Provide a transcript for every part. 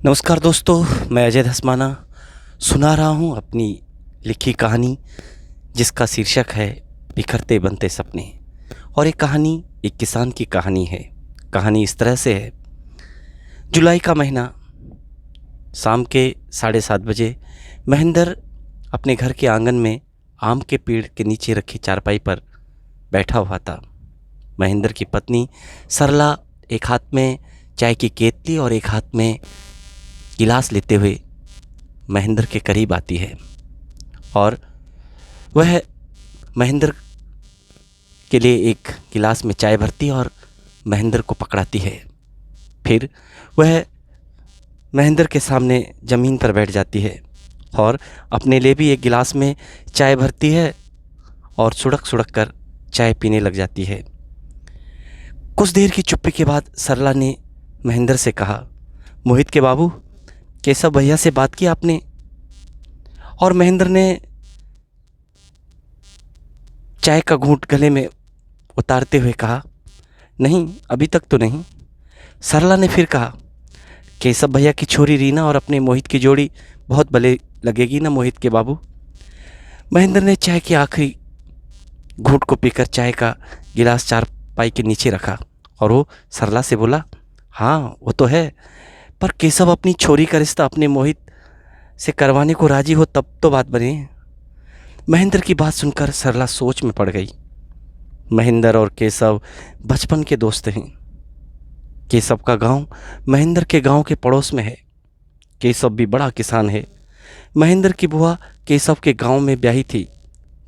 नमस्कार दोस्तों, मैं अजय धसमाना सुना रहा हूँ अपनी लिखी कहानी जिसका शीर्षक है बिखरते बनते सपने। और एक कहानी एक किसान की कहानी है। कहानी इस तरह से है। जुलाई का महीना, शाम के 7:30 बजे महेंद्र अपने घर के आंगन में आम के पेड़ के नीचे रखी चारपाई पर बैठा हुआ था। महेंद्र की पत्नी सरला एक हाथ में चाय की केतली और एक हाथ में गिलास लेते हुए महेंद्र के करीब आती है और वह महेंद्र के लिए एक गिलास में चाय भरती और महेंद्र को पकड़ाती है। फिर वह महेंद्र के सामने ज़मीन पर बैठ जाती है और अपने लिए भी एक गिलास में चाय भरती है और सुड़क सुड़क कर चाय पीने लग जाती है। कुछ देर की चुप्पी के बाद सरला ने महेंद्र से कहा, मोहित के बाबू, केशव भैया से बात की आपने? और महेंद्र ने चाय का घूंट गले में उतारते हुए कहा, नहीं, अभी तक तो नहीं। सरला ने फिर कहा, केशव भैया की छोरी रीना और अपने मोहित की जोड़ी बहुत भले लगेगी ना मोहित के बाबू। महेंद्र ने चाय के आखिरी घूंट को पीकर चाय का गिलास चारपाई के नीचे रखा और वो सरला से बोला, हाँ वो तो है, पर केशव अपनी छोरी का रिश्ता अपने मोहित से करवाने को राजी हो तब तो बात बने। महेंद्र की बात सुनकर सरला सोच में पड़ गई। महेंद्र और केशव बचपन के दोस्त हैं। केशव का गांव महेंद्र के गांव के पड़ोस में है। केशव भी बड़ा किसान है। महेंद्र की बुआ केशव के गांव में ब्याही थी।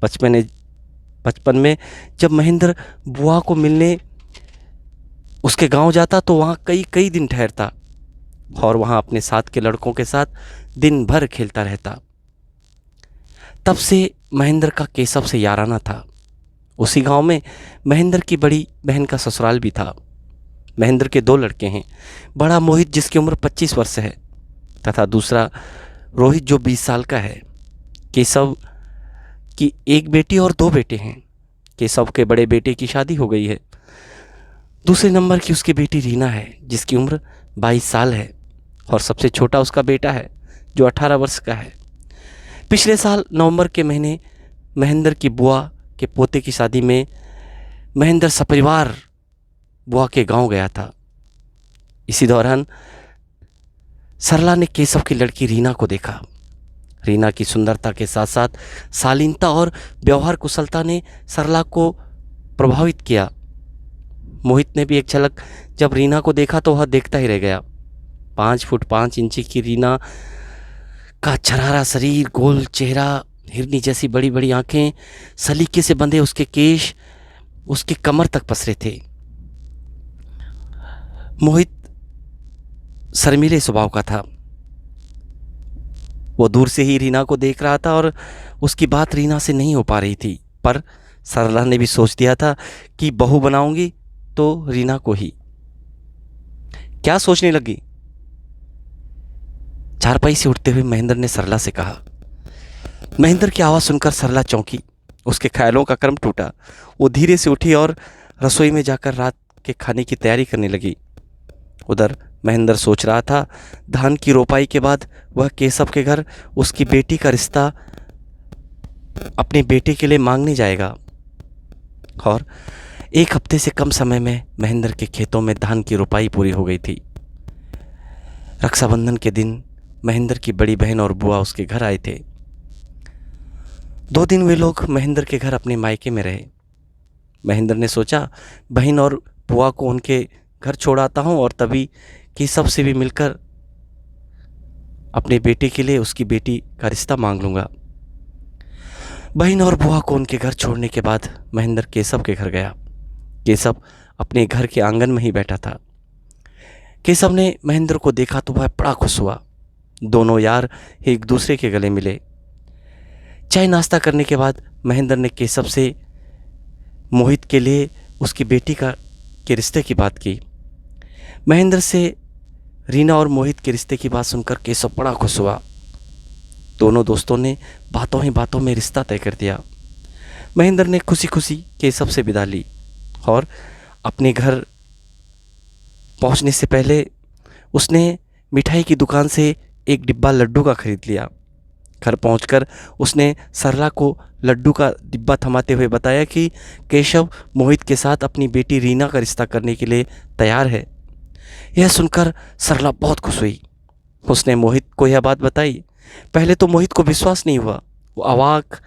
बचपन में जब महेंद्र बुआ को मिलने उसके गांव जाता तो वहाँ कई कई दिन ठहरता और वहाँ अपने साथ के लड़कों के साथ दिन भर खेलता रहता। तब से महेंद्र का केशव से याराना था। उसी गांव में महेंद्र की बड़ी बहन का ससुराल भी था। महेंद्र के 2 लड़के हैं। बड़ा मोहित जिसकी उम्र 25 वर्ष है तथा दूसरा रोहित जो 20 साल का है। केशव की एक बेटी और 2 बेटे हैं। केशव के बड़े बेटे की शादी हो गई है। दूसरे नंबर की उसकी बेटी रीना है जिसकी उम्र 22 साल है और सबसे छोटा उसका बेटा है जो 18 वर्ष का है। पिछले साल नवंबर के महीने महेंद्र की बुआ के पोते की शादी में महेंद्र सपरिवार बुआ के गांव गया था। इसी दौरान सरला ने केशव की लड़की रीना को देखा। रीना की सुंदरता के साथ साथ शालीनता और व्यवहार कुशलता ने सरला को प्रभावित किया। मोहित ने भी एक झलक जब रीना को देखा तो वह देखता ही रह गया। 5 फुट 5 इंची की रीना का छरारा शरीर, गोल चेहरा, हिरनी जैसी बड़ी बड़ी आंखें, सलीके से बंधे उसके केश उसकी कमर तक पसरे थे। मोहित शर्मीले स्वभाव का था। वो दूर से ही रीना को देख रहा था और उसकी बात रीना से नहीं हो पा रही थी। पर सरला ने भी सोच दिया था कि बहू बनाऊंगी तो रीना को ही। क्या सोचने लगी? चारपाई से उठते हुए महेंद्र ने सरला से कहा। महेंद्र की आवाज़ सुनकर सरला चौंकी। उसके ख्यालों का क्रम टूटा। वो धीरे से उठी और रसोई में जाकर रात के खाने की तैयारी करने लगी। उधर महेंद्र सोच रहा था, धान की रोपाई के बाद वह केशव के घर उसकी बेटी का रिश्ता अपने बेटे के लिए मांगने जाएगा और 1 हफ्ते से कम समय में महेंद्र के खेतों में धान की रोपाई पूरी हो गई थी। रक्षाबंधन के दिन महेंद्र की बड़ी बहन और बुआ उसके घर आए थे। 2 दिन वे लोग महेंद्र के घर अपने मायके में रहे। महेंद्र ने सोचा, बहन और बुआ को उनके घर छोड़ आता हूँ और तभी केशव से भी मिलकर अपने बेटे के लिए उसकी बेटी का रिश्ता मांग लूँगा। बहन और बुआ को उनके घर छोड़ने के बाद महेंद्र केशव के घर गया। केशव अपने घर के आंगन में ही बैठा था। केशव ने महेंद्र को देखा तो वह बड़ा खुश हुआ। दोनों यार एक दूसरे के गले मिले। चाय नाश्ता करने के बाद महेंद्र ने केशव से मोहित के लिए उसकी बेटी के रिश्ते की बात की। महेंद्र से रीना और मोहित के रिश्ते की बात सुनकर केशव बड़ा खुश हुआ। दोनों दोस्तों ने बातों ही बातों में रिश्ता तय कर दिया। महेंद्र ने खुशी खुशी केशव से विदा ली और अपने घर पहुंचने से पहले उसने मिठाई की दुकान से एक डिब्बा लड्डू का खरीद लिया। घर पहुंचकर उसने सरला को लड्डू का डिब्बा थमाते हुए बताया कि केशव मोहित के साथ अपनी बेटी रीना का रिश्ता करने के लिए तैयार है। यह सुनकर सरला बहुत खुश हुई। उसने मोहित को यह बात बताई। पहले तो मोहित को विश्वास नहीं हुआ। वो अवाक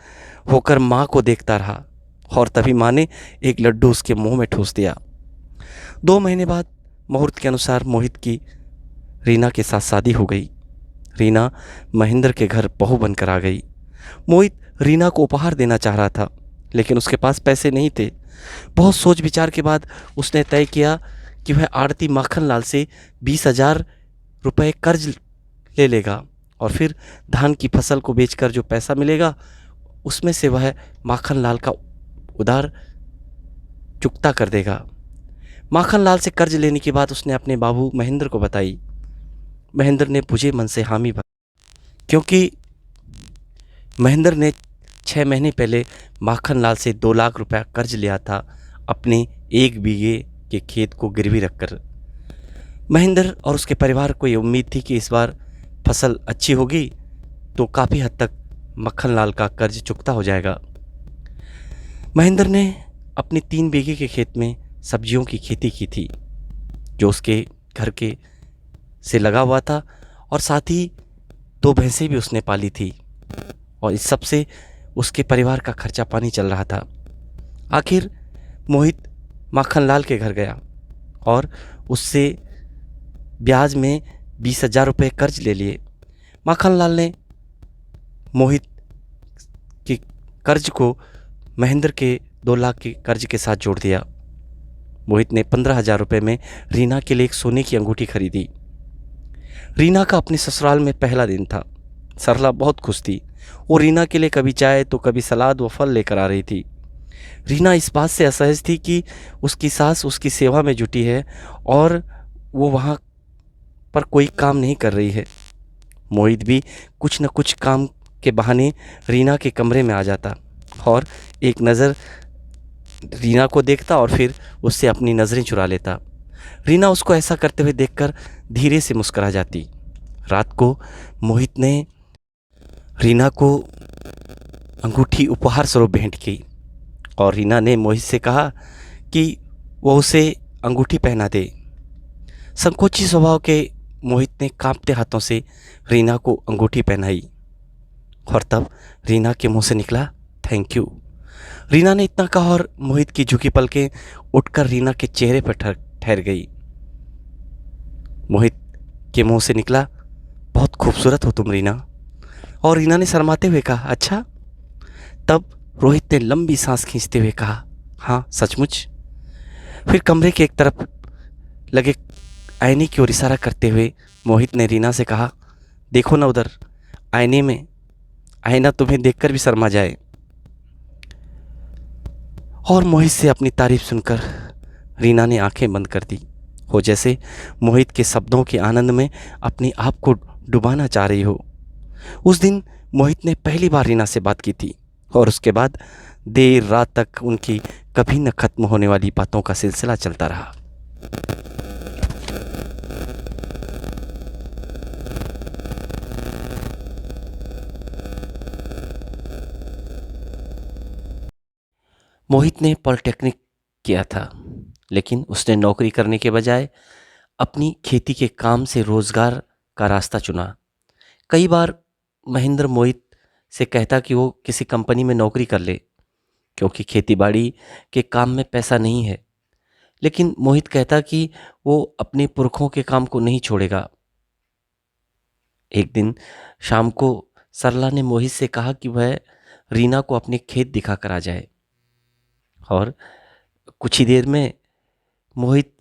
होकर माँ को देखता रहा और तभी माँ ने एक लड्डू उसके मुंह में ठूस दिया। 2 महीने बाद मुहूर्त के अनुसार मोहित की रीना के साथ शादी हो गई। रीना महेंद्र के घर बहू बनकर आ गई। मोहित रीना को उपहार देना चाह रहा था, लेकिन उसके पास पैसे नहीं थे। बहुत सोच विचार के बाद उसने तय किया कि वह आड़ती माखनलाल से 20,000 रुपये कर्ज ले लेगा और फिर धान की फसल को बेचकर जो पैसा मिलेगा उसमें से वह माखनलाल का उधार चुकता कर देगा। माखनलाल से कर्ज लेने की बात उसने अपने बाबू महेंद्र को बताई। महेंद्र ने बुझे मन से हामी भरी, क्योंकि महेंद्र ने 6 महीने पहले माखनलाल से 2 लाख रुपया कर्ज लिया था अपने 1 बीघे के खेत को गिरवी रखकर। महेंद्र और उसके परिवार को ये उम्मीद थी कि इस बार फसल अच्छी होगी तो काफ़ी हद तक मक्खनलाल का कर्ज चुकता हो जाएगा। महेंद्र ने अपने 3 बीघे के खेत में सब्जियों की खेती की थी, जो उसके घर के से लगा हुआ था, और साथ ही 2 भैंसें भी उसने पाली थी, और इस सब से उसके परिवार का खर्चा पानी चल रहा था। आखिर मोहित माखनलाल के घर गया और उससे ब्याज में 20,000 रुपये कर्ज ले लिए। माखनलाल ने मोहित के कर्ज को महेंद्र के 2 लाख के कर्ज के साथ जोड़ दिया। मोहित ने 15,000 रुपये में रीना के लिए एक सोने की अंगूठी खरीदी। रीना का अपने ससुराल में पहला दिन था। सरला बहुत खुश थी। वो रीना के लिए कभी चाय तो कभी सलाद व फल लेकर आ रही थी। रीना इस बात से असहज थी कि उसकी सास उसकी सेवा में जुटी है और वो वहाँ पर कोई काम नहीं कर रही है। मोहित भी कुछ न कुछ काम के बहाने रीना के कमरे में आ जाता और एक नज़र रीना को देखता और फिर उससे अपनी नज़रें चुरा लेता। रीना उसको ऐसा करते हुए देखकर धीरे से मुस्कुरा जाती। रात को मोहित ने रीना को अंगूठी उपहार स्वरूप भेंट की और रीना ने मोहित से कहा कि वो उसे अंगूठी पहना दे। संकोची स्वभाव के मोहित ने कांपते हाथों से रीना को अंगूठी पहनाई और तब रीना के मुंह से निकला, थैंक यू। रीना ने इतना कहा और मोहित की झुकी पलकें उठकर रीना के चेहरे पर ठहर गई। मोहित के मुंह से निकला, बहुत खूबसूरत हो तुम रीना। और रीना ने शर्माते हुए कहा, अच्छा। तब रोहित ने लंबी सांस खींचते हुए कहा, हाँ सचमुच। फिर कमरे के एक तरफ लगे आईने की ओर इशारा करते हुए मोहित ने रीना से कहा, देखो ना उधर आईने में, आईना तुम्हें देखकर भी शर्मा जाए। और मोहित से अपनी तारीफ सुनकर रीना ने आंखें बंद कर दी, हो जैसे मोहित के शब्दों के आनंद में अपने आप को डुबाना चाह रही हो। उस दिन मोहित ने पहली बार रीना से बात की थी और उसके बाद देर रात तक उनकी कभी न खत्म होने वाली बातों का सिलसिला चलता रहा। मोहित ने पॉलिटेक्निक किया था, लेकिन उसने नौकरी करने के बजाय अपनी खेती के काम से रोजगार का रास्ता चुना। कई बार महेंद्र मोहित से कहता कि वो किसी कंपनी में नौकरी कर ले, क्योंकि खेतीबाड़ी के काम में पैसा नहीं है, लेकिन मोहित कहता कि वो अपने पुरखों के काम को नहीं छोड़ेगा। एक दिन शाम को सरला ने मोहित से कहा कि वह रीना को अपने खेत दिखा कर आ जाए, और कुछ ही देर में मोहित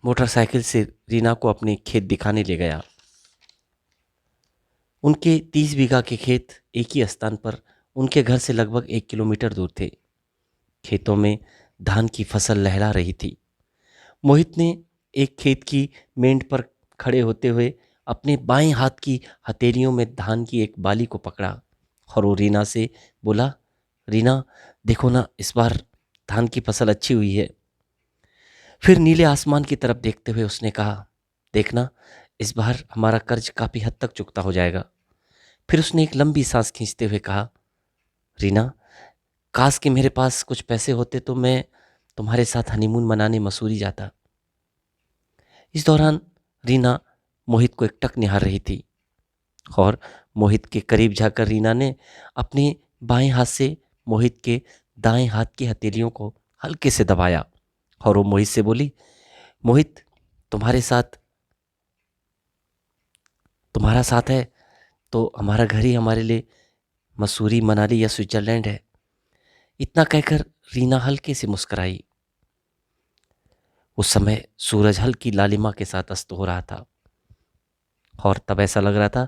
मोटरसाइकिल से रीना को अपने खेत दिखाने ले गया। उनके 30 बीघा के खेत एक ही स्थान पर उनके घर से लगभग 1 किलोमीटर दूर थे। खेतों में धान की फसल लहरा रही थी। मोहित ने एक खेत की मेंढ पर खड़े होते हुए अपने बाएं हाथ की हथेलियों में धान की एक बाली को पकड़ा और वो रीना से बोला, रीना देखो ना, इस बार धान की फसल अच्छी हुई है। फिर नीले आसमान की तरफ देखते हुए उसने कहा, देखना इस बार हमारा कर्ज काफ़ी हद तक चुकता हो जाएगा। फिर उसने एक लंबी सांस खींचते हुए कहा, रीना, काश कि मेरे पास कुछ पैसे होते तो मैं तुम्हारे साथ हनीमून मनाने मसूरी जाता। इस दौरान रीना मोहित को एकटक निहार रही थी और मोहित के करीब जाकर रीना ने अपने बाएं हाथ से मोहित के दाएं हाथ की हथेलियों को हल्के से दबाया और वो मोहित से बोली, मोहित, तुम्हारे साथ तुम्हारा साथ है तो हमारा घर ही हमारे लिए मसूरी, मनाली या स्विट्जरलैंड है। इतना कहकर रीना हल्के से मुस्कुराई। उस समय सूरज हल्की लालिमा के साथ अस्त हो रहा था और तब ऐसा लग रहा था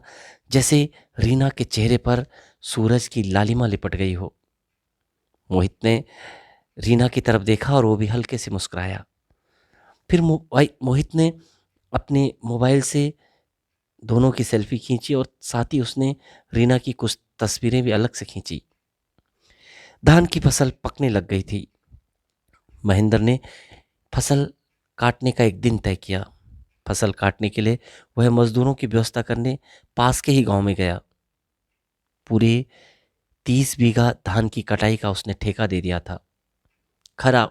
जैसे रीना के चेहरे पर सूरज की लालिमा लिपट गई हो। मोहित ने रीना की तरफ देखा और वो भी हल्के से मुस्कुराया। फिर मोहित ने अपने मोबाइल से दोनों की सेल्फी खींची और साथ ही उसने रीना की कुछ तस्वीरें भी अलग से खींची। धान की फसल पकने लग गई थी। महेंद्र ने फसल काटने का एक दिन तय किया। फसल काटने के लिए वह मजदूरों की व्यवस्था करने पास के ही गांव में गया। पूरे 30 बीघा धान की कटाई का उसने ठेका दे दिया था। खरा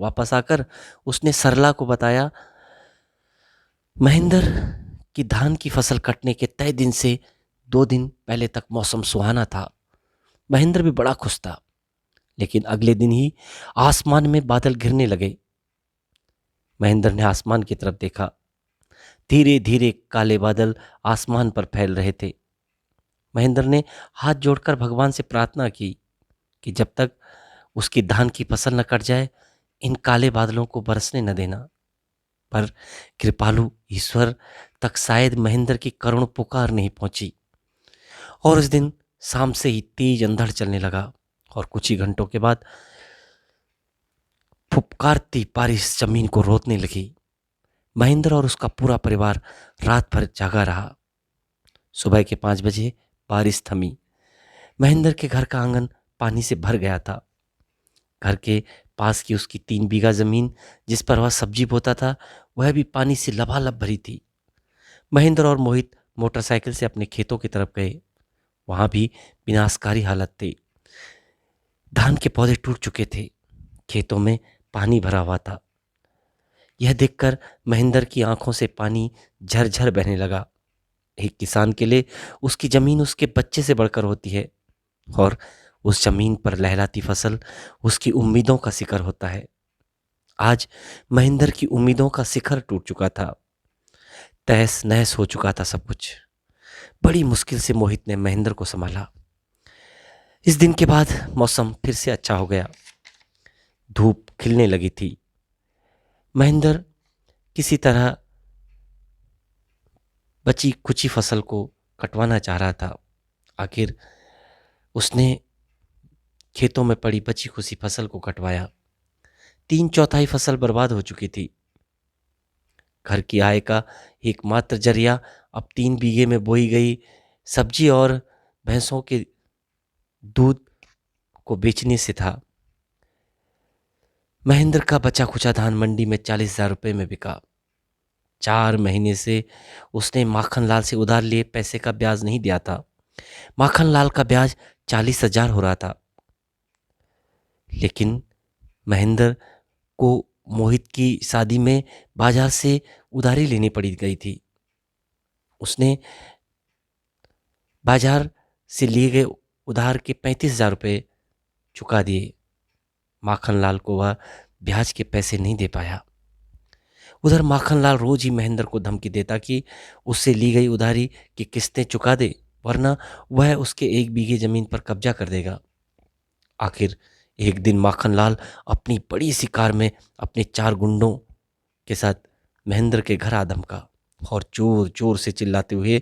वापस आकर उसने सरला को बताया, महेंद्र की धान की फसल कटने के तय दिन से 2 दिन पहले तक मौसम सुहाना था। महेंद्र भी बड़ा खुश था, लेकिन अगले दिन ही आसमान में बादल घिरने लगे। महेंद्र ने आसमान की तरफ देखा। धीरे धीरे काले बादल आसमान पर फैल रहे थे। महेंद्र ने हाथ जोड़कर भगवान से प्रार्थना की कि जब तक उसकी धान की फसल न कट जाए, इन काले बादलों को बरसने न देना। पर कृपालु ईश्वर तक शायद महेंद्र की करुण पुकार नहीं पहुंची और उस दिन शाम से ही तेज अंधड़ चलने लगा और कुछ ही घंटों के बाद फुफकारती बारिश जमीन को रोतने लगी। महेंद्र और उसका पूरा परिवार रात भर जागा रहा। सुबह के 5 बजे बारिश थमी। महेंद्र के घर का आंगन पानी से भर गया था। घर के पास की उसकी 3 बीघा जमीन जिस पर वह सब्जी बोता था, वह भी पानी से लबालब भरी थी। महेंद्र और मोहित मोटरसाइकिल से अपने खेतों की तरफ गए। वहां भी विनाशकारी हालत थी। धान के पौधे टूट चुके थे। खेतों में पानी भरा हुआ था। यह देखकर महेंद्र की आंखों से पानी झरझर बहने लगा। एक किसान के लिए उसकी जमीन उसके बच्चे से बढ़कर होती है और उस जमीन पर लहराती फसल उसकी उम्मीदों का शिखर होता है। आज महेंद्र की उम्मीदों का शिखर टूट चुका था। तहस नहस हो चुका था सब कुछ। बड़ी मुश्किल से मोहित ने महेंद्र को संभाला। इस दिन के बाद मौसम फिर से अच्छा हो गया। धूप खिलने लगी थी। महेंद्र किसी तरह बची कुची फसल को कटवाना चाह रहा था। आखिर उसने खेतों में पड़ी बची खुची फसल को कटवाया। 3/4 फसल बर्बाद हो चुकी थी। घर की आय का एकमात्र जरिया अब 3 बीघे में बोई गई सब्जी और भैंसों के दूध को बेचने से था। महेंद्र का बचा खुचा धान मंडी में 40,000 रुपये में बिका। 4 महीने से उसने माखनलाल से उधार लिए पैसे का ब्याज नहीं दिया था। माखनलाल का ब्याज 40,000 हो रहा था। लेकिन महेंद्र को मोहित की शादी में बाजार से उधारी लेनी पड़ी गई थी। उसने बाजार से लिए गए उधार के 35,000 रुपये चुका दिए। माखनलाल को वह ब्याज के पैसे नहीं दे पाया। उधर माखनलाल रोज ही महेंद्र को धमकी देता कि उससे ली गई उधारी की किस्तें चुका दे, वरना वह उसके 1 बीघे जमीन पर कब्जा कर देगा। आखिर एक दिन माखनलाल अपनी बड़ी सी कार में अपने 4 गुंडों के साथ महेंद्र के घर आ धमका और जोर जोर से चिल्लाते हुए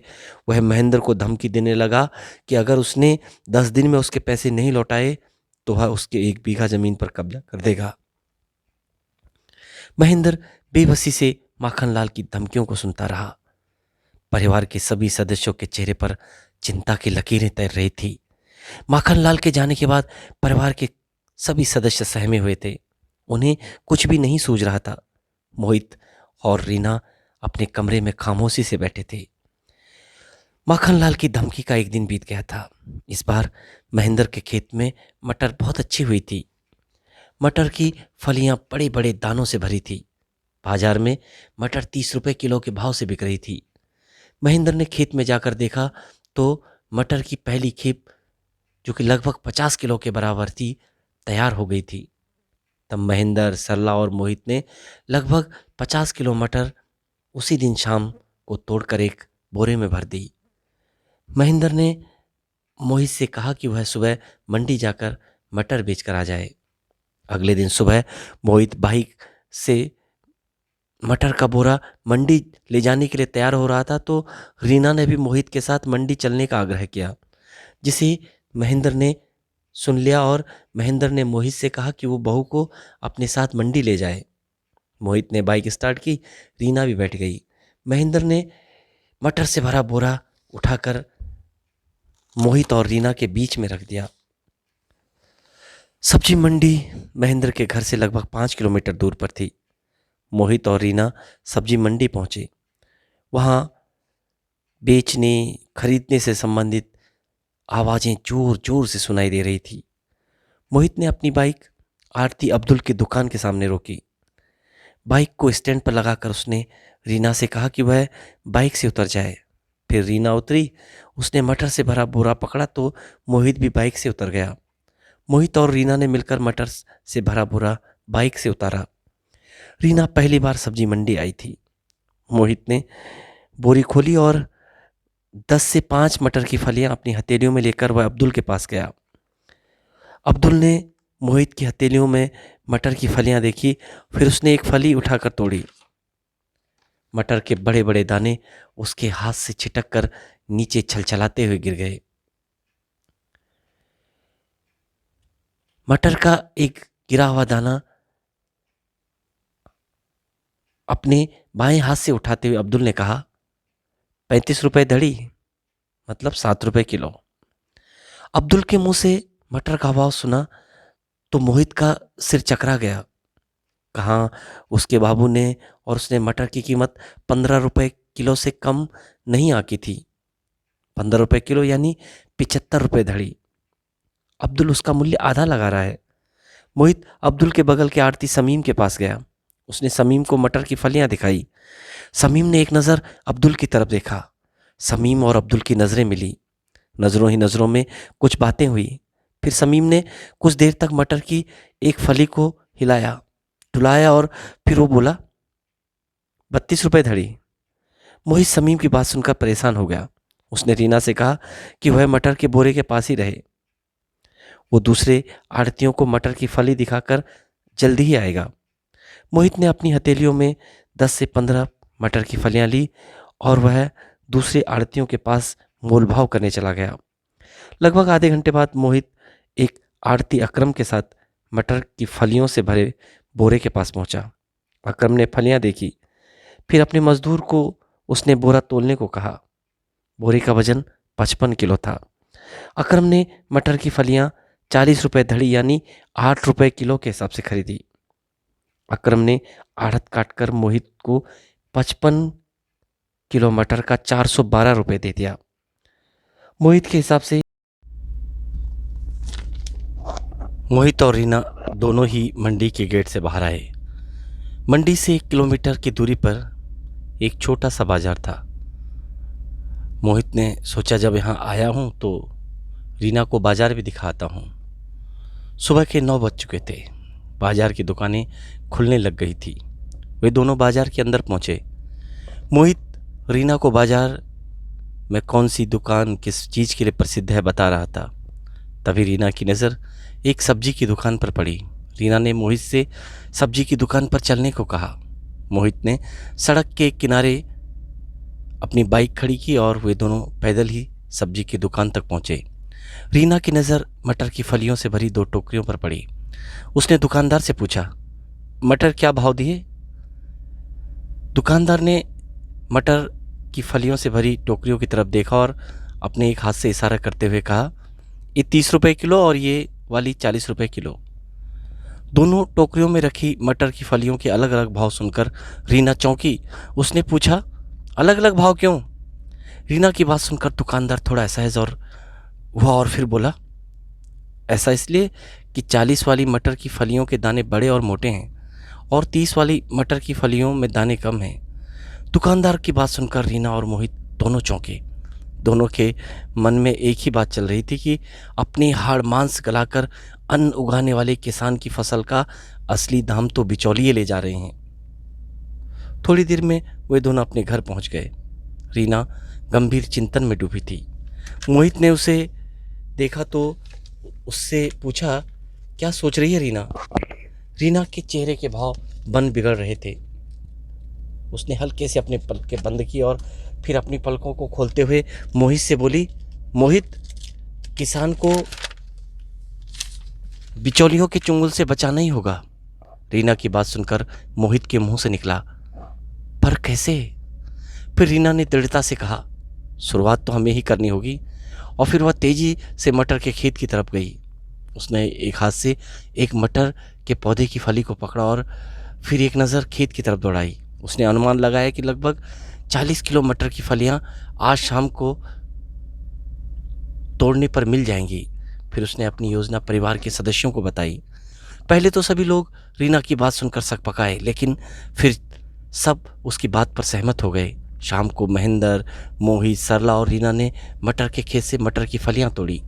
वह महेंद्र को धमकी देने लगा कि अगर उसने 10 दिन में उसके पैसे नहीं लौटाए तो वह उसके 1 बीघा जमीन पर कब्जा कर देगा। महेंद्र बेबसी से माखनलाल की धमकियों को सुनता रहा। परिवार के सभी सदस्यों के चेहरे पर चिंता की लकीरें तैर रही थी। माखनलाल के जाने के बाद परिवार के सभी सदस्य सहमे हुए थे। उन्हें कुछ भी नहीं सूझ रहा था। मोहित और रीना अपने कमरे में खामोशी से बैठे थे। माखनलाल की धमकी का एक दिन बीत गया था। इस बार महेंद्र के खेत में मटर बहुत अच्छी हुई थी। मटर की फलियां बड़े बड़े दानों से भरी थी। बाजार में मटर 30 रुपए किलो के भाव से बिक रही थी। महेंद्र ने खेत में जाकर देखा तो मटर की पहली खेप, जो कि लगभग 50 किलो के बराबर थी, तैयार हो गई थी। तब महेंद्र, सरला और मोहित ने लगभग 50 किलो मटर उसी दिन शाम को तोड़कर एक बोरे में भर दी। महेंद्र ने मोहित से कहा कि वह सुबह मंडी जाकर मटर बेचकर आ जाए। अगले दिन सुबह मोहित बाइक से मटर का बोरा मंडी ले जाने के लिए तैयार हो रहा था तो रीना ने भी मोहित के साथ मंडी चलने का आग्रह किया, जिसे महेंद्र ने सुन लिया और महेंद्र ने मोहित से कहा कि वो बहू को अपने साथ मंडी ले जाए। मोहित ने बाइक स्टार्ट की, रीना भी बैठ गई। महेंद्र ने मटर से भरा बोरा उठाकर मोहित और रीना के बीच में रख दिया। सब्जी मंडी महेंद्र के घर से लगभग 5 किलोमीटर दूर पर थी। मोहित और रीना सब्जी मंडी पहुंचे। वहां बेचने खरीदने से संबंधित आवाजें जोर जोर से सुनाई दे रही थी। मोहित ने अपनी बाइक आरती अब्दुल की दुकान के सामने रोकी। बाइक को स्टैंड पर लगाकर उसने रीना से कहा कि वह बाइक से उतर जाए। फिर रीना उतरी। उसने मटर से भरा बोरा पकड़ा तो मोहित भी बाइक से उतर गया। मोहित और रीना ने मिलकर मटर से भरा बोरा बाइक से उतारा। रीना पहली बार सब्जी मंडी आई थी। मोहित ने बोरी खोली और 10 से 5 मटर की फलियां अपनी हथेलियों में लेकर वह अब्दुल के पास गया। अब्दुल ने मोहित की हथेलियों में मटर की फलियां देखी, फिर उसने एक फली उठाकर तोड़ी। मटर के बड़े बड़े दाने उसके हाथ से छिटक कर नीचे छलछलाते हुए गिर गए। मटर का एक गिरा हुआ दाना अपने बाएं हाथ से उठाते हुए अब्दुल ने कहा, 35 रुपए धड़ी, मतलब 7 रुपए किलो। अब्दुल के मुंह से मटर का भाव सुना तो मोहित का सिर चकरा गया। कहाँ उसके बाबू ने और उसने मटर की कीमत 15 रुपए किलो से कम नहीं आकी थी। 15 रुपए किलो यानी 75 रुपए धड़ी। अब्दुल उसका मूल्य आधा लगा रहा है। मोहित अब्दुल के बगल के आड़ती समीम के पास गया। उसने समीम को मटर की फलियां दिखाई। समीम ने एक नज़र अब्दुल की तरफ देखा। समीम और अब्दुल की नज़रें मिली। नज़रों ही नज़रों में कुछ बातें हुई। फिर समीम ने कुछ देर तक मटर की एक फली को हिलाया डुलाया और फिर वो बोला, 32 रुपए धड़ी। मोहित समीम की बात सुनकर परेशान हो गया। उसने रीना से कहा कि वह मटर के बोरे के पास ही रहे। वो दूसरे आड़तियों को मटर की फली दिखाकर जल्दी ही आएगा। मोहित ने अपनी हथेलियों में 10 से 15 मटर की फलियां ली और वह दूसरे आड़तियों के पास मोलभाव करने चला गया। लगभग आधे घंटे बाद मोहित एक आड़ती अकरम के साथ मटर की फलियों से भरे बोरे के पास पहुंचा। अकरम ने फलियां देखी, फिर अपने मजदूर को उसने बोरा तोलने को कहा। बोरे का वजन 55 किलो था। अकरम ने मटर की फलियां 40 रुपए धड़ी यानी 8 रुपए किलो के हिसाब से खरीदी। अकरम ने आढ़त काटकर मोहित को 55 किलो मटर का 412 रुपए दे दिया। मोहित के हिसाब से मोहित और रीना दोनों ही मंडी के गेट से बाहर आए। मंडी से 1 किलोमीटर की दूरी पर एक छोटा सा बाजार था। मोहित ने सोचा, जब यहाँ आया हूँ तो रीना को बाजार भी दिखाता हूँ। सुबह के 9 बज चुके थे। बाजार की दुकानें खुलने लग गई थी। वे दोनों बाजार के अंदर पहुँचे। मोहित रीना को बाजार में कौन सी दुकान किस चीज़ के लिए प्रसिद्ध है बता रहा था। तभी रीना की नज़र एक सब्जी की दुकान पर पड़ी। रीना ने मोहित से सब्जी की दुकान पर चलने को कहा। मोहित ने सड़क के किनारे अपनी बाइक खड़ी की और वे दोनों पैदल ही सब्जी की दुकान तक पहुंचे। रीना की नज़र मटर की फलियों से भरी 2 टोकरियों पर पड़ी। उसने दुकानदार से पूछा, मटर क्या भाव दिए? दुकानदार ने मटर की फलियों से भरी टोकरियों की तरफ देखा और अपने एक हाथ से इशारा करते हुए कहा, ये 30 रुपए किलो और ये वाली 40 रुपए किलो। दोनों टोकरियों में रखी मटर की फलियों के अलग अलग भाव सुनकर रीना चौंकी। उसने पूछा, अलग अलग भाव क्यों? रीना की बात सुनकर दुकानदार थोड़ा असहज और हुआ और फिर बोला, ऐसा इसलिए कि 40 वाली मटर की फलियों के दाने बड़े और मोटे हैं और 30 वाली मटर की फलियों में दाने कम हैं। दुकानदार की बात सुनकर रीना और मोहित दोनों चौंके। दोनों के मन में एक ही बात चल रही थी कि अपनी हाड़ मांस गलाकर अन्न उगाने वाले किसान की फसल का असली दाम तो बिचौलिए ले जा रहे हैं। थोड़ी देर में वे दोनों अपने घर पहुंच गए। रीना गंभीर चिंतन में डूबी थी। मोहित ने उसे देखा तो उससे पूछा, क्या सोच रही है रीना? रीना के चेहरे के भाव बन बिगड़ रहे थे। उसने हल्के से अपने पलकें बंद की और फिर अपनी पलकों को खोलते हुए मोहित से बोली, मोहित, किसान को बिचौलियों के चुंगल से बचाना ही होगा। रीना की बात सुनकर मोहित के मुंह से निकला, पर कैसे? फिर रीना ने दृढ़ता से कहा, शुरुआत तो हमें ही करनी होगी। और फिर वह तेजी से मटर के खेत की तरफ गई। उसने एक हाथ से एक मटर के पौधे की फली को पकड़ा और फिर एक नज़र खेत की तरफ दौड़ाई। उसने अनुमान लगाया कि लगभग 40 किलो मटर की फलियां आज शाम को तोड़ने पर मिल जाएंगी। फिर उसने अपनी योजना परिवार के सदस्यों को बताई। पहले तो सभी लोग रीना की बात सुनकर सकपकाए, लेकिन फिर सब उसकी बात पर सहमत हो गए। शाम को महेंद्र, मोहित, सरला और रीना ने मटर के खेत से मटर की फलियां तोड़ी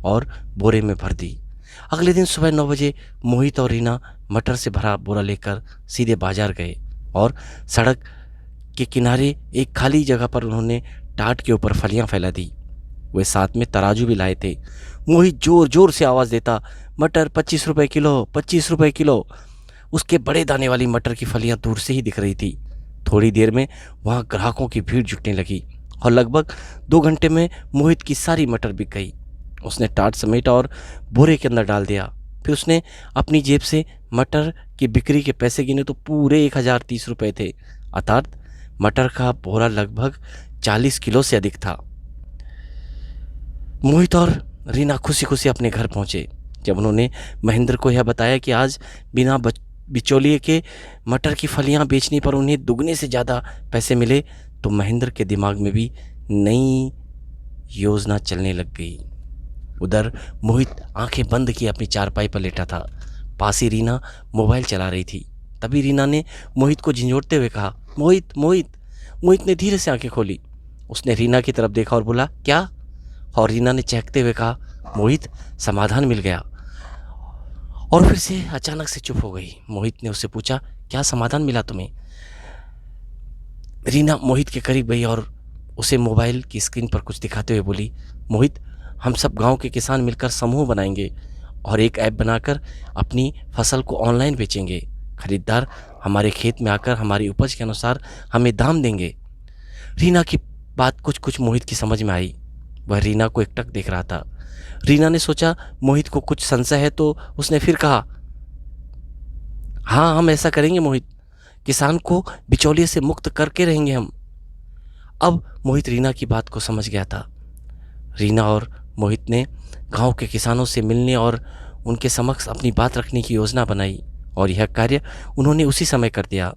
और बोरे में भर दी। अगले दिन सुबह 9 बजे मोहित और रीना मटर से भरा बोरा लेकर सीधे बाजार गए और सड़क के किनारे एक खाली जगह पर उन्होंने टाट के ऊपर फलियां फैला दी। वे साथ में तराजू भी लाए थे। मोहित जोर जोर से आवाज़ देता, मटर 25 रुपये किलो, 25 रुपये किलो। उसके बड़े दाने वाली मटर की फलियां दूर से ही दिख रही थी। थोड़ी देर में वहां ग्राहकों की भीड़ जुटने लगी और लगभग 2 घंटे में मोहित की सारी मटर बिक गई। उसने टाट समेटा और बोरे के अंदर डाल दिया। फिर उसने अपनी जेब से मटर की बिक्री के पैसे गिने तो पूरे 1030 रुपये थे, अर्थात मटर का बोरा लगभग 40 किलो से अधिक था। मोहित और रीना खुशी खुशी अपने घर पहुंचे। जब उन्होंने महेंद्र को यह बताया कि आज बिना बिचौलिए के मटर की फलियां बेचने पर उन्हें दुगने से ज़्यादा पैसे मिले, तो महेंद्र के दिमाग में भी नई योजना चलने लग गई। उधर मोहित आंखें बंद किए अपनी चारपाई पर लेटा था। पास ही रीना मोबाइल चला रही थी। तभी रीना ने मोहित को झिंझोड़ते हुए कहा, मोहित मोहित। मोहित ने धीरे से आंखें खोली। उसने रीना की तरफ देखा और बोला, क्या? और रीना ने चहकते हुए कहा, मोहित, समाधान मिल गया। और फिर से अचानक से चुप हो गई। मोहित ने उससे पूछा, क्या समाधान मिला तुम्हें? रीना मोहित के करीब गई और उसे मोबाइल की स्क्रीन पर कुछ दिखाते हुए बोली, मोहित, हम सब गांव के किसान मिलकर समूह बनाएंगे और एक ऐप बनाकर अपनी फसल को ऑनलाइन बेचेंगे। खरीदार हमारे खेत में आकर हमारी उपज के अनुसार हमें दाम देंगे। रीना की बात कुछ कुछ मोहित की समझ में आई। वह रीना को एकटक देख रहा था। रीना ने सोचा मोहित को कुछ संशय है, तो उसने फिर कहा, हाँ, हम ऐसा करेंगे मोहित, किसान को बिचौलिए से मुक्त करके रहेंगे हम। अब मोहित रीना की बात को समझ गया था। रीना और मोहित ने गांव के किसानों से मिलने और उनके समक्ष अपनी बात रखने की योजना बनाई और यह कार्य उन्होंने उसी समय कर दिया।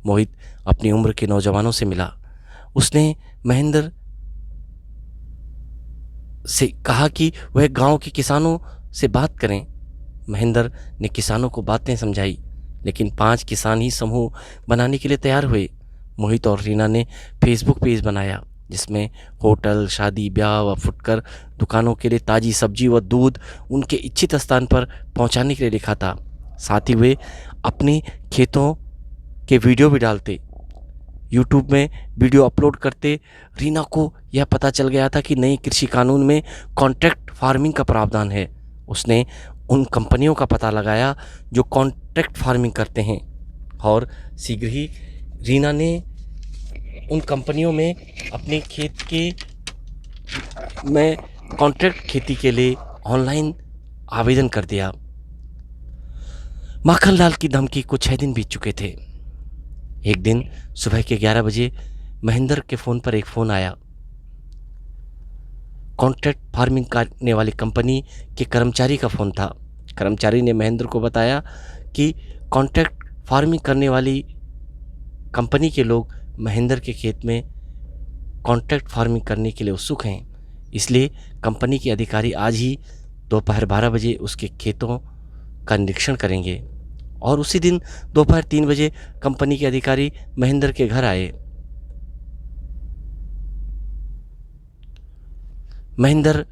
मोहित अपनी उम्र के नौजवानों से मिला। उसने महेंद्र से कहा कि वह गांव के किसानों से बात करें। महेंद्र ने किसानों को बातें समझाई, लेकिन 5 किसान ही समूह बनाने के लिए तैयार हुए। मोहित और रीना ने फेसबुक पेज बनाया जिसमें होटल, शादी, ब्याह व फुटकर दुकानों के लिए ताज़ी सब्जी व दूध उनके इच्छित स्थान पर पहुंचाने के लिए लिखा था। साथ ही वे अपने खेतों के वीडियो भी डालते, यूट्यूब में वीडियो अपलोड करते। रीना को यह पता चल गया था कि नई कृषि कानून में कॉन्ट्रैक्ट फार्मिंग का प्रावधान है। उसने उन कंपनियों का पता लगाया जो कॉन्ट्रैक्ट फार्मिंग करते हैं और शीघ्र ही रीना ने उन कंपनियों में अपने खेत के में कॉन्ट्रैक्ट खेती के लिए ऑनलाइन आवेदन कर दिया। माखनलाल की धमकी को 6 दिन बीत चुके थे। एक दिन सुबह के 11 बजे महेंद्र के फ़ोन पर एक फ़ोन आया। कॉन्ट्रैक्ट फार्मिंग करने वाली कंपनी के कर्मचारी का फ़ोन था। कर्मचारी ने महेंद्र को बताया कि कॉन्ट्रैक्ट फार्मिंग करने वाली कंपनी के लोग महेंद्र के खेत में कॉन्ट्रैक्ट फार्मिंग करने के लिए उत्सुक हैं। इसलिए कंपनी के अधिकारी आज ही दोपहर 12 बजे उसके खेतों का निरीक्षण करेंगे। और उसी दिन दोपहर 3 बजे कंपनी के अधिकारी महेंद्र के घर आए। महेंद्र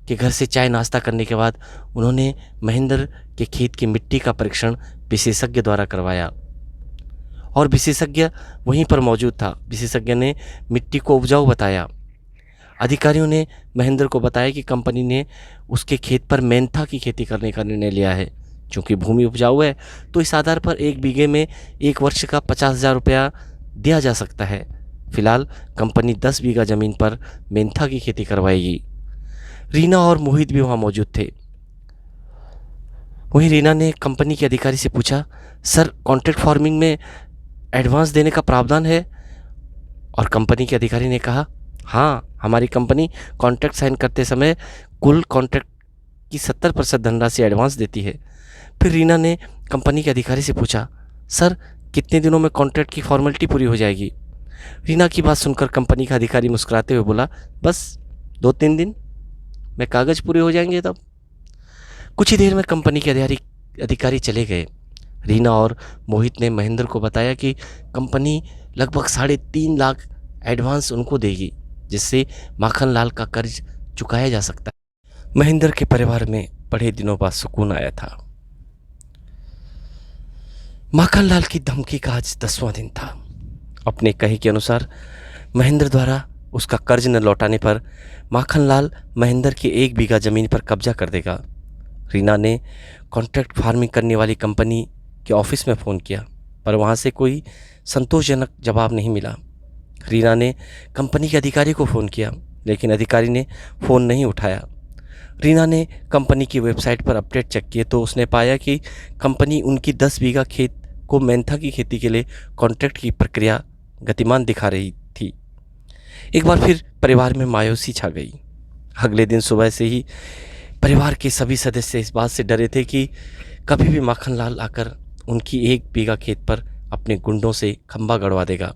के घर से चाय नाश्ता करने के बाद उन्होंने महेंद्र के खेत की मिट्टी का परीक्षण विशेषज्ञ द्वारा करवाया और विशेषज्ञ वहीं पर मौजूद था। विशेषज्ञ ने मिट्टी को उपजाऊ बताया। अधिकारियों ने महेंद्र को बताया कि कंपनी ने उसके खेत पर मेंथा की खेती करने का निर्णय लिया है। चूँकि भूमि उपजाऊ है तो इस आधार पर 1 बीघे में 1 वर्ष का 50,000 रुपया दिया जा सकता है। फिलहाल कंपनी 10 बीघा ज़मीन पर मेंथा की खेती करवाएगी। रीना और मोहित भी वहाँ मौजूद थे। वहीं रीना ने कंपनी के अधिकारी से पूछा, सर कॉन्ट्रैक्ट फार्मिंग में एडवांस देने का प्रावधान है? और कंपनी के अधिकारी ने कहा, हाँ, हमारी कंपनी कॉन्ट्रैक्ट साइन करते समय कुल कॉन्ट्रैक्ट की 70% धनराशि एडवांस देती है। फिर रीना ने कंपनी के अधिकारी से पूछा, सर कितने दिनों में कॉन्ट्रैक्ट की फॉर्मेलिटी पूरी हो जाएगी? रीना की बात सुनकर कंपनी का अधिकारी मुस्कुराते हुए बोला, बस 2-3 दिन में कागज़ पूरे हो जाएंगे। तब कुछ ही देर में कंपनी के अधिकारी चले गए। रीना और मोहित ने महेंद्र को बताया कि कंपनी लगभग 3.5 लाख एडवांस उनको देगी, जिससे माखनलाल का कर्ज चुकाया जा सकता है। महेंद्र के परिवार में बड़े दिनों बाद सुकून आया था। माखनलाल की धमकी का आज 10वां दिन था। अपने कहे के अनुसार महेंद्र द्वारा उसका कर्ज न लौटाने पर माखनलाल महेंद्र की 1 बीघा ज़मीन पर कब्जा कर देगा। रीना ने कॉन्ट्रैक्ट फार्मिंग करने वाली कंपनी के ऑफिस में फ़ोन किया, पर वहाँ से कोई संतोषजनक जवाब नहीं मिला। रीना ने कंपनी के अधिकारी को फ़ोन किया, लेकिन अधिकारी ने फ़ोन नहीं उठाया। रीना ने कंपनी की वेबसाइट पर अपडेट चेक किए तो उसने पाया कि कंपनी उनकी 10 बीघा खेत को मेंथा की खेती के लिए कॉन्ट्रैक्ट की प्रक्रिया गतिमान दिखा रही थी। एक बार फिर परिवार में मायूसी छा गई। अगले दिन सुबह से ही परिवार के सभी सदस्य इस बात से डरे थे कि कभी भी माखनलाल आकर उनकी 1 बीघा खेत पर अपने गुंडों से खंभा गड़वा देगा।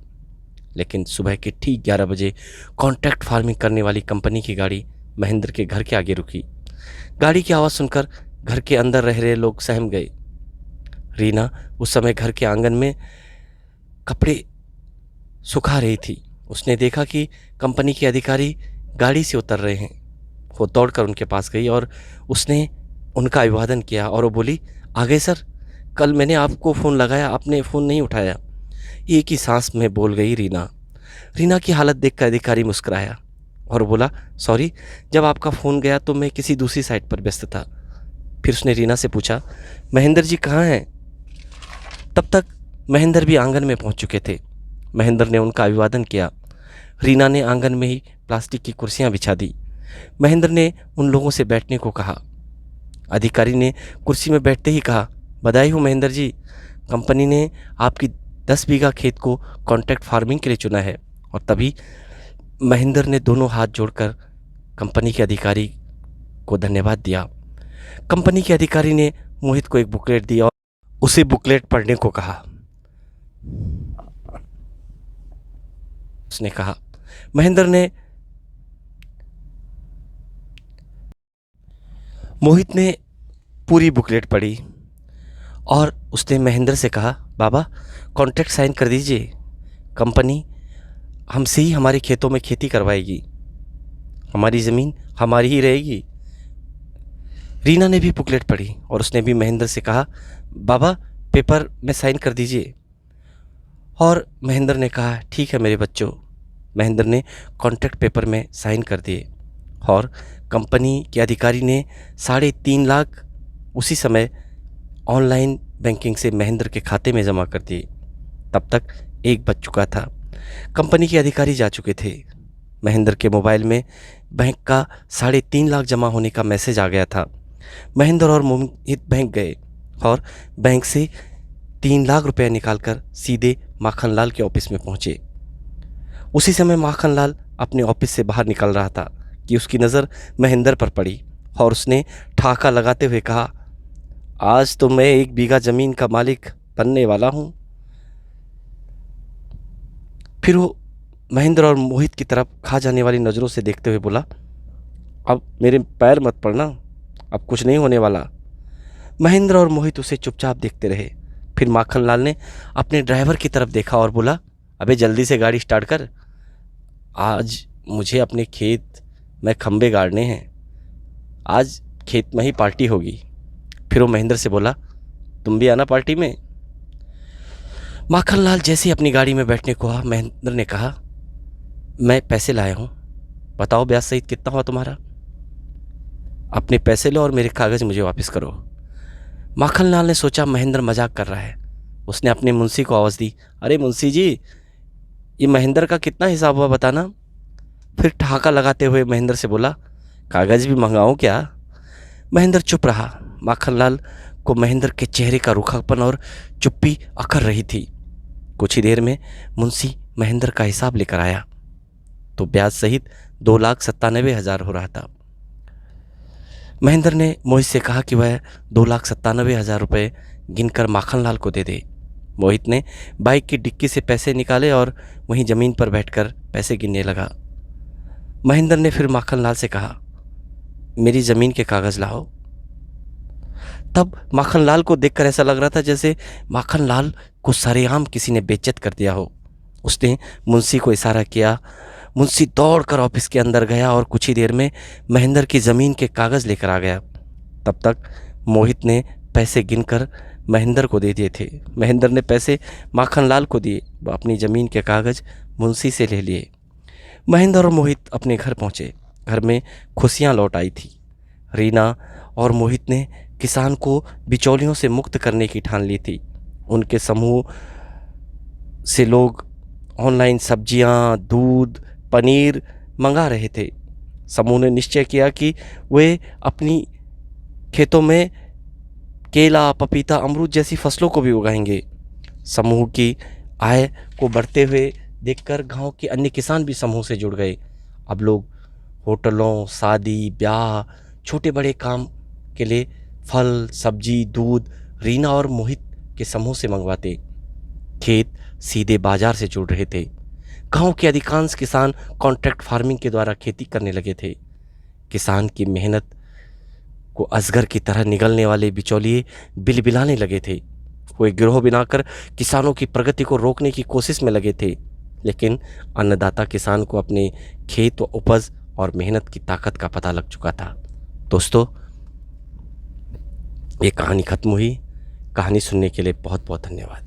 लेकिन सुबह के ठीक 11 बजे कॉन्ट्रैक्ट फार्मिंग करने वाली कंपनी की गाड़ी महेंद्र के घर के आगे रुकी। गाड़ी की आवाज़ सुनकर घर के अंदर रह रहे लोग सहम गए। रीना उस समय घर के आंगन में कपड़े सुखा रही थी। उसने देखा कि कंपनी के अधिकारी गाड़ी से उतर रहे हैं। वो दौड़कर उनके पास गई और उसने उनका अभिवादन किया और वो बोली, आ गए सर, कल मैंने आपको फ़ोन लगाया, आपने फ़ोन नहीं उठाया। एक ही सांस में बोल गई रीना। रीना की हालत देखकर अधिकारी मुस्कुराया और बोला, सॉरी, जब आपका फ़ोन गया तो मैं किसी दूसरी साइट पर व्यस्त था। फिर उसने रीना से पूछा, महेंद्र जी कहाँ हैं? तब तक महेंद्र भी आंगन में पहुंच चुके थे। महेंद्र ने उनका अभिवादन किया। रीना ने आंगन में ही प्लास्टिक की कुर्सियां बिछा दी। महेंद्र ने उन लोगों से बैठने को कहा। अधिकारी ने कुर्सी में बैठते ही कहा, बधाई हो महेंद्र जी, कंपनी ने आपकी 10 बीघा खेत को कॉन्ट्रैक्ट फार्मिंग के लिए चुना है। और तभी महेंद्र ने दोनों हाथ जोड़कर कंपनी के अधिकारी को धन्यवाद दिया। कंपनी के अधिकारी ने मोहित को एक बुकलेट दी और उसे बुकलेट पढ़ने को कहा। उसने कहा, महेंद्र ने मोहित ने पूरी बुकलेट पढ़ी और उसने महेंद्र से कहा, बाबा कॉन्ट्रैक्ट साइन कर दीजिए, कंपनी हमसे ही हमारे खेतों में खेती करवाएगी, हमारी ज़मीन हमारी ही रहेगी। रीना ने भी बुकलेट पढ़ी और उसने भी महेंद्र से कहा, बाबा पेपर में साइन कर दीजिए। और महेंद्र ने कहा, ठीक है मेरे बच्चों। महेंद्र ने कॉन्ट्रैक्ट पेपर में साइन कर दिए और कंपनी के अधिकारी ने 3.5 लाख उसी समय ऑनलाइन बैंकिंग से महेंद्र के खाते में जमा कर दिए। तब तक 1 बज चुका था। कंपनी के अधिकारी जा चुके थे। महेंद्र के मोबाइल में बैंक का 3.5 लाख जमा होने का मैसेज आ गया था। महेंद्र और मोहित बैंक गए और बैंक से 3 लाख रुपए निकालकर सीधे माखनलाल के ऑफिस में पहुंचे। उसी समय माखनलाल अपने ऑफिस से बाहर निकल रहा था कि उसकी नज़र महेंद्र पर पड़ी और उसने ठाका लगाते हुए कहा, आज तो मैं 1 बीघा ज़मीन का मालिक बनने वाला हूँ। फिर वो महेंद्र और मोहित की तरफ खा जाने वाली नज़रों से देखते हुए बोला, अब मेरे पैर मत पड़ना, अब कुछ नहीं होने वाला। महेंद्र और मोहित उसे चुपचाप देखते रहे। फिर माखनलाल ने अपने ड्राइवर की तरफ देखा और बोला, अबे जल्दी से गाड़ी स्टार्ट कर, आज मुझे अपने खेत में खंबे गाड़ने हैं, आज खेत में ही पार्टी होगी। फिर वो महेंद्र से बोला, तुम भी आना पार्टी में। माखनलाल जैसे ही अपनी गाड़ी में बैठने को कहा, महेंद्र ने कहा, मैं पैसे लाया हूँ, बताओ ब्याज सहित कितना हुआ तुम्हारा। अपने पैसे लो और मेरे कागज़ मुझे वापस करो। माखनलाल ने सोचा महेंद्र मजाक कर रहा है। उसने अपने मुंशी को आवाज़ दी, अरे मुंशी जी, ये महेंद्र का कितना हिसाब हुआ बताना। फिर ठहाका लगाते हुए महेंद्र से बोला, कागज़ भी मंगाऊँ क्या। महेंद्र चुप रहा। माखनलाल को महेंद्र के चेहरे का रूखापन और चुप्पी अखर रही थी। कुछ ही देर में मुंशी महेंद्र का हिसाब लेकर आया तो ब्याज सहित 2,97,000 हो रहा था। महेंद्र ने मोहित से कहा कि वह 2,97,000 रुपये गिनकर माखनलाल को दे दे। मोहित ने बाइक की डिक्की से पैसे निकाले और वहीं ज़मीन पर बैठकर पैसे गिनने लगा। महेंद्र ने फिर माखनलाल से कहा, मेरी ज़मीन के कागज़ लाओ। तब माखनलाल को देखकर ऐसा लग रहा था जैसे माखनलाल को सरेआम किसी ने बेइज्जत कर दिया हो। उसने मुंशी को इशारा किया। मुंशी दौड़कर ऑफिस के अंदर गया और कुछ ही देर में महेंद्र की ज़मीन के कागज़ लेकर आ गया। तब तक मोहित ने पैसे गिनकर महेंद्र को दे दिए थे। महेंद्र ने पैसे माखनलाल को दिए, वह अपनी ज़मीन के कागज़ मुंशी से ले लिए। महेंद्र और मोहित अपने घर पहुँचे। घर में खुशियाँ लौट आई थी। रीना और मोहित ने किसान को बिचौलियों से मुक्त करने की ठान ली थी। उनके समूह से लोग ऑनलाइन सब्जियां, दूध, पनीर मंगा रहे थे। समूह ने निश्चय किया कि वे अपनी खेतों में केला, पपीता, अमरूद जैसी फसलों को भी उगाएंगे। समूह की आय को बढ़ते हुए देखकर गांव के अन्य किसान भी समूह से जुड़ गए। अब लोग होटलों, शादी, ब्याह, छोटे बड़े काम के लिए फल, सब्जी, दूध रीना और मोहित के समूह से मंगवाते। खेत सीधे बाजार से जुड़ रहे थे। गांव के अधिकांश किसान कॉन्ट्रैक्ट फार्मिंग के द्वारा खेती करने लगे थे। किसान की मेहनत को अजगर की तरह निगलने वाले बिचौलिए बिलबिलाने लगे थे। वे गिरोह बनाकर किसानों की प्रगति को रोकने की कोशिश में लगे थे, लेकिन अन्नदाता किसान को अपने खेत व उपज और मेहनत की ताकत का पता लग चुका था। दोस्तों, ये कहानी खत्म हुई। कहानी सुनने के लिए बहुत बहुत धन्यवाद।